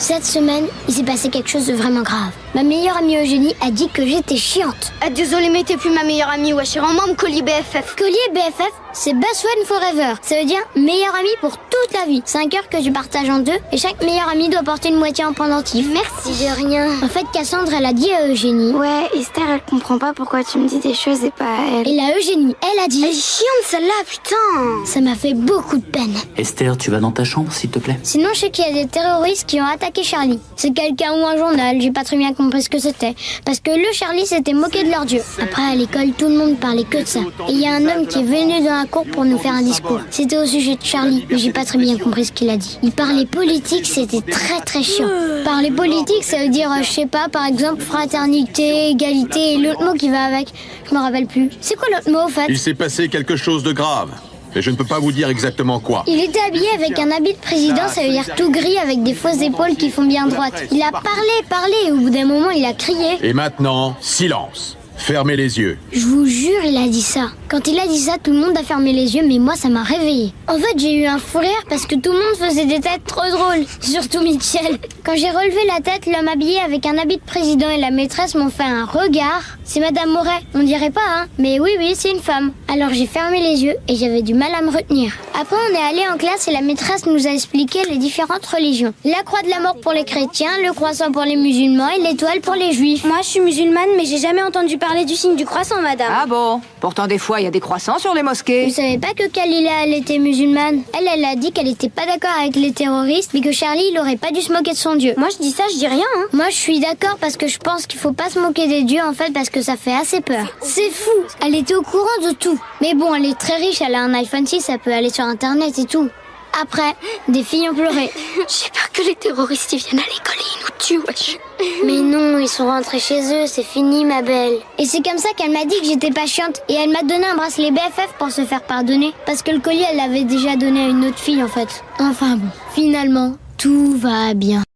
Cette semaine, il s'est passé quelque chose de vraiment grave. Ma meilleure amie Eugénie a dit que j'étais chiante. Ah, désolé, mais t'es plus ma meilleure amie, wesh. Rends-moi mon collier BFF. Collier BFF, c'est Best Friend Forever. Ça veut dire meilleure amie pour toute la vie. 5 heures que tu partages en deux et chaque meilleure amie doit porter une moitié en pendentif. Merci de rien. En fait, Cassandre, elle a dit à Eugénie. Ouais, Esther, elle comprend pas pourquoi tu me dis des choses et pas elle. Et la Eugénie, elle a dit. Elle est chiante celle-là, putain. Ça m'a fait beaucoup de peine. Esther, tu vas dans ta chambre, s'il te plaît? Sinon, je sais qu'il y a des terroristes qui ont attaqué Charlie. C'est quelqu'un ou un journal, j'ai pas très bien compris ce que c'était. Parce que le Charlie s'était moqué de leur dieu. Après, à l'école, tout le monde parlait que de ça. Et il y a un homme qui est venu dans la cour pour nous faire un discours. C'était au sujet de Charlie, mais j'ai pas très bien compris ce qu'il a dit. Il parlait politique, c'était très très chiant. Parler politique, ça veut dire, je sais pas, par exemple, fraternité, égalité et l'autre mot qui va avec. Je me rappelle plus. C'est quoi l'autre mot, au fait? Il s'est passé quelque chose de grave. Mais je ne peux pas vous dire exactement quoi. Il était habillé avec un habit de président, ça veut dire tout gris avec des fausses épaules qui font bien droite. Il a parlé, et au bout d'un moment, il a crié. Et maintenant, silence. Fermez les yeux. Je vous jure, il a dit ça. Quand il a dit ça, tout le monde a fermé les yeux, mais moi, ça m'a réveillée. En fait, j'ai eu un fou rire parce que tout le monde faisait des têtes trop drôles. Surtout Mitchell. Quand j'ai relevé la tête, l'homme habillé avec un habit de président et la maîtresse m'ont fait un regard. C'est Madame Moret. On dirait pas, hein. Mais oui, c'est une femme. Alors j'ai fermé les yeux et j'avais du mal à me retenir. Après, on est allé en classe et la maîtresse nous a expliqué les différentes religions. La croix de la mort pour les chrétiens, le croissant pour les musulmans et l'étoile pour les juifs. Moi, je suis musulmane, mais j'ai jamais entendu parler du signe du croissant, madame. Ah bon? Pourtant, des fois, il y a des croissants sur les mosquées. Vous savez pas que Kalila, elle était musulmane? Elle a dit qu'elle était pas d'accord avec les terroristes, mais que Charlie, il aurait pas dû se moquer de son dieu. Moi, je dis ça, je dis rien, hein. Moi, je suis d'accord parce que je pense qu'il faut pas se moquer des dieux, en fait, parce que ça fait assez peur. C'est fou. Elle était au courant de tout. Mais bon, elle est très riche, elle a un iPhone 6, elle peut aller sur Internet et tout. Après, des filles ont pleuré. J'ai peur que les terroristes ils viennent à l'école et ils nous tuent, wesh. Mais non, ils sont rentrés chez eux, c'est fini, ma belle. Et c'est comme ça qu'elle m'a dit que j'étais pas chiante. Et elle m'a donné un bracelet BFF pour se faire pardonner. Parce que le collier, elle l'avait déjà donné à une autre fille, en fait. Enfin bon, finalement, tout va bien.